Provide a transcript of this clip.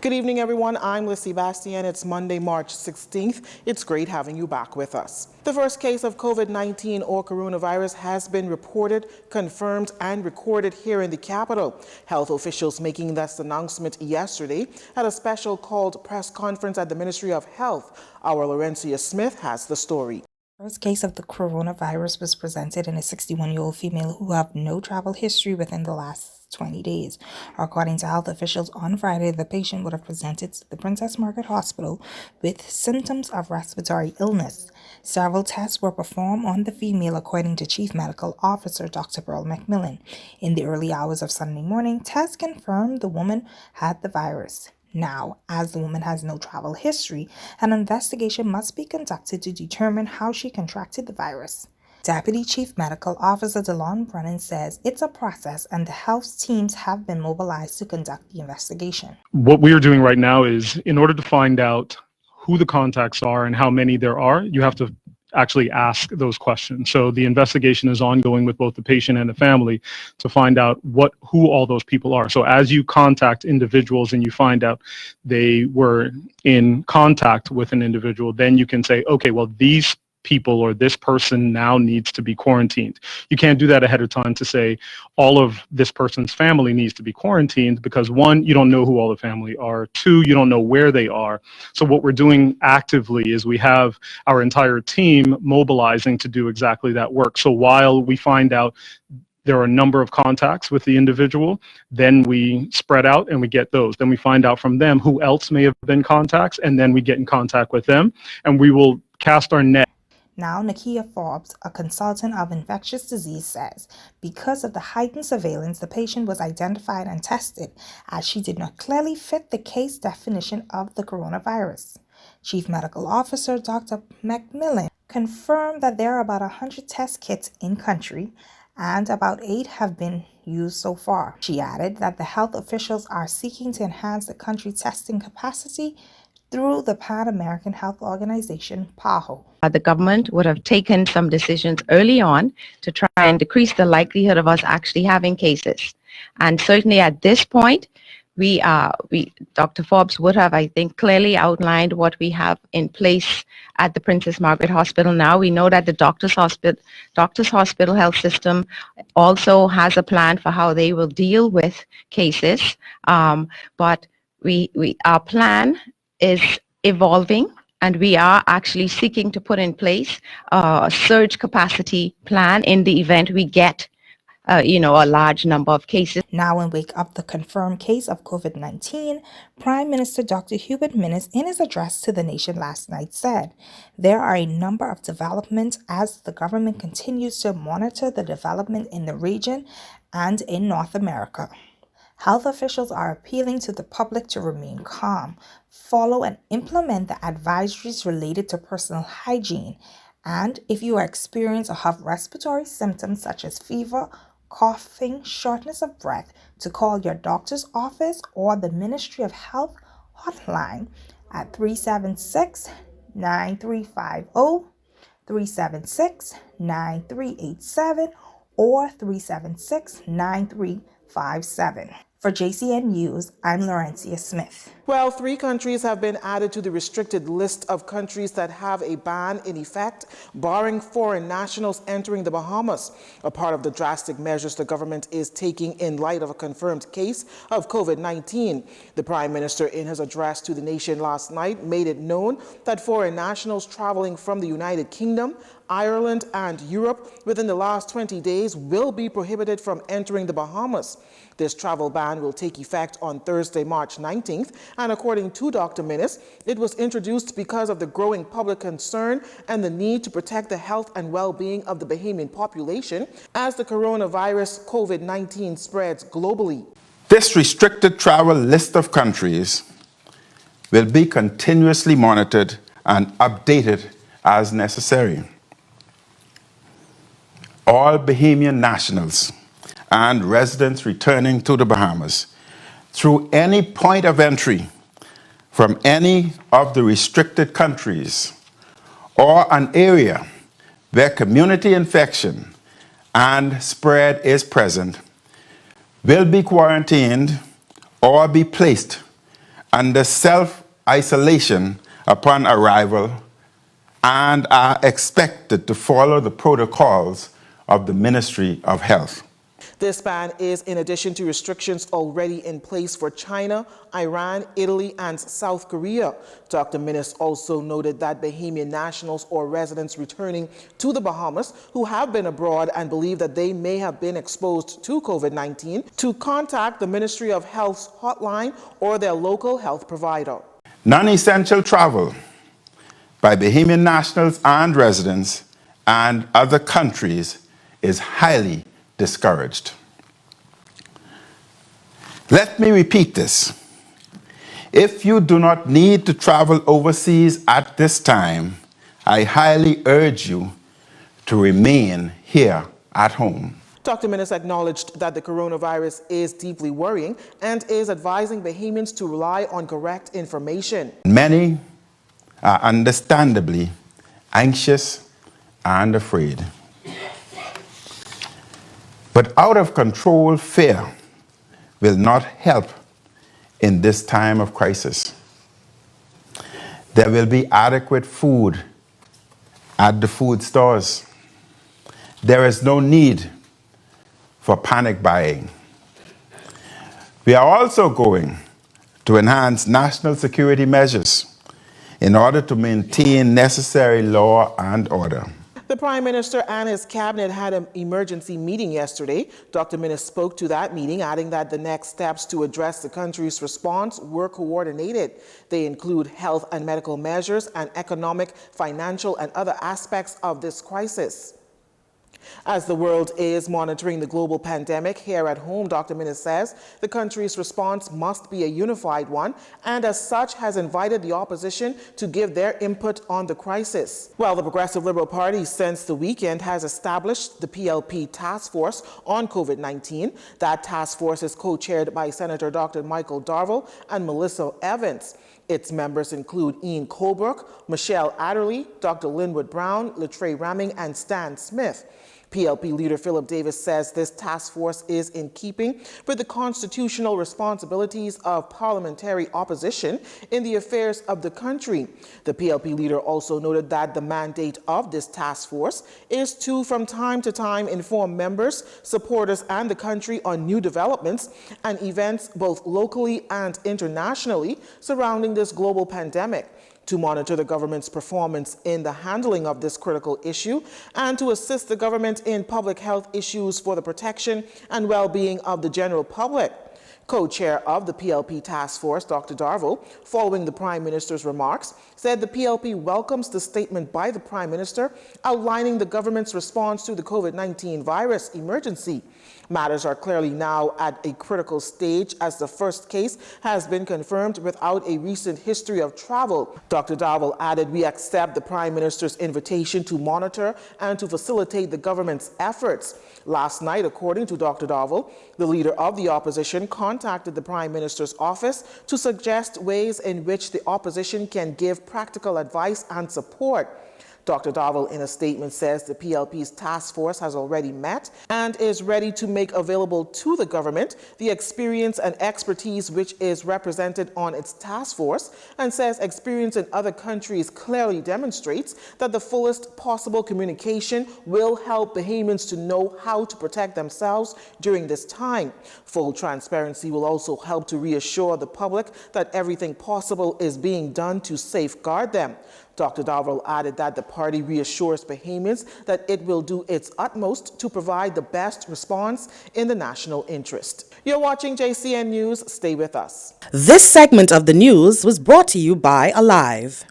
Good evening, everyone. I'm Lissy Bastien. It's Monday, March 16th. It's great having you back with us. The first case of COVID-19 or coronavirus has been reported, confirmed, and recorded here in the capital. Health officials making this announcement yesterday at a special called press conference at the Ministry of Health. Our Laurencia Smith has the story. First case of the coronavirus was presented in a 61-year-old female who have no travel history within the last 20 days. According to health officials, on Friday, the patient would have presented to the Princess Margaret Hospital with symptoms of respiratory illness. Several tests were performed on the female, according to Chief Medical Officer Dr. Pearl McMillan. In the early hours of Sunday morning, tests confirmed the woman had the virus. Now, as the woman has no travel history, an investigation must be conducted to determine how she contracted the virus. Deputy Chief Medical Officer DeLon Brennan says it's a process and the health teams have been mobilized to conduct the investigation. What we are doing right now is, in order to find out who the contacts are and how many there are, you have to actually ask those questions. So the investigation is ongoing with both the patient and the family to find out who all those people are. So as you contact individuals and you find out they were in contact with an individual, then you can say, okay, well, these people or this person now needs to be quarantined. You can't do that ahead of time to say all of this person's family needs to be quarantined because, one, you don't know who all the family are. Two, you don't know where they are. So what we're doing actively is we have our entire team mobilizing to do exactly that work. So while we find out there are a number of contacts with the individual, then we spread out and we get those. Then we find out from them who else may have been contacts, and then we get in contact with them, and we will cast our net. Now, Nakia Forbes, a consultant of infectious disease, says because of the heightened surveillance, the patient was identified and tested as she did not clearly fit the case definition of the coronavirus. Chief Medical Officer Dr. McMillan confirmed that there are about 100 test kits in country and about 8 have been used so far. She added that the health officials are seeking to enhance the country's testing capacity through the Pan American Health Organization, PAHO. The government would have taken some decisions early on to try and decrease the likelihood of us actually having cases. And certainly at this point, Dr. Forbes would have, I think, clearly outlined what we have in place at the Princess Margaret Hospital now. We know that the Doctors Hospital Health System also has a plan for how they will deal with cases. But our plan is evolving, and we are actually seeking to put in place a surge capacity plan in the event we get a large number of cases. Now, in wake of the confirmed case of COVID-19, Prime Minister Dr. Hubert Minnis, in his address to the nation last night, said there are a number of developments as the government continues to monitor the development in the region and in North America. Health officials are appealing to the public to remain calm, follow and implement the advisories related to personal hygiene, and if you experience or have respiratory symptoms such as fever, coughing, shortness of breath, to call your doctor's office or the Ministry of Health hotline at 376-9350, 376-9387, or 376-9357. For JCN News, I'm Laurencia Smith. Well, 3 countries have been added to the restricted list of countries that have a ban in effect, barring foreign nationals entering the Bahamas, a part of the drastic measures the government is taking in light of a confirmed case of COVID-19. The Prime Minister, in his address to the nation last night, made it known that foreign nationals traveling from the United Kingdom, Ireland, and Europe within the last 20 days will be prohibited from entering the Bahamas. This travel ban will take effect on Thursday, March 19th, and according to Dr. Minnis, it was introduced because of the growing public concern and the need to protect the health and well-being of the Bahamian population as the coronavirus COVID-19 spreads globally. This restricted travel list of countries will be continuously monitored and updated as necessary. All Bahamian nationals and residents returning to the Bahamas through any point of entry from any of the restricted countries or an area where community infection and spread is present will be quarantined or be placed under self-isolation upon arrival and are expected to follow the protocols of the Ministry of Health. This ban is in addition to restrictions already in place for China, Iran, Italy, and South Korea. Dr. Minnis also noted that Bahamian nationals or residents returning to the Bahamas who have been abroad and believe that they may have been exposed to COVID-19 to contact the Ministry of Health's hotline or their local health provider. Non-essential travel by Bahamian nationals and residents and other countries is highly discouraged. Let me repeat this. If you do not need to travel overseas at this time, I highly urge you to remain here at home. Dr. Minnis acknowledged that the coronavirus is deeply worrying and is advising Bahamians to rely on correct information. Many are understandably anxious and afraid. But out of control fear will not help in this time of crisis. There will be adequate food at the food stores. There is no need for panic buying. We are also going to enhance national security measures in order to maintain necessary law and order. The Prime Minister and his cabinet had an emergency meeting yesterday. Dr. Minnis spoke to that meeting, adding that the next steps to address the country's response were coordinated. They include health and medical measures and economic, financial, and other aspects of this crisis. As the world is monitoring the global pandemic here at home, Dr. Minnis says the country's response must be a unified one and as such has invited the opposition to give their input on the crisis. Well, the Progressive Liberal Party since the weekend has established the PLP Task Force on COVID-19. That task force is co-chaired by Senator Dr. Michael Darville and Melissa Evans. Its members include Ian Colebrook, Michelle Adderley, Dr. Linwood Brown, Latre Ramming, and Stan Smith. PLP leader Philip Davis says this task force is in keeping with the constitutional responsibilities of parliamentary opposition in the affairs of the country. The PLP leader also noted that the mandate of this task force is to, from time to time, inform members, supporters, and the country on new developments and events both locally and internationally surrounding this global pandemic, to monitor the government's performance in the handling of this critical issue, and to assist the government in public health issues for the protection and well-being of the general public. Co-chair of the PLP task force, Dr. Darville, following the Prime Minister's remarks, said the PLP welcomes the statement by the Prime Minister outlining the government's response to the COVID-19 virus emergency. Matters are clearly now at a critical stage as the first case has been confirmed without a recent history of travel. Dr. Darville added, "We accept the Prime Minister's invitation to monitor and to facilitate the government's efforts." Last night, according to Dr. Darville, the leader of the opposition contacted the Prime Minister's office to suggest ways in which the opposition can give practical advice and support. Dr. Darville, in a statement, says the PLP's task force has already met and is ready to make available to the government the experience and expertise which is represented on its task force, and says experience in other countries clearly demonstrates that the fullest possible communication will help Bahamians to know how to protect themselves during this time. Full transparency will also help to reassure the public that everything possible is being done to safeguard them. Dr. Darville added that the party reassures Bahamians that it will do its utmost to provide the best response in the national interest. You're watching JCN News. Stay with us. This segment of the news was brought to you by Alive.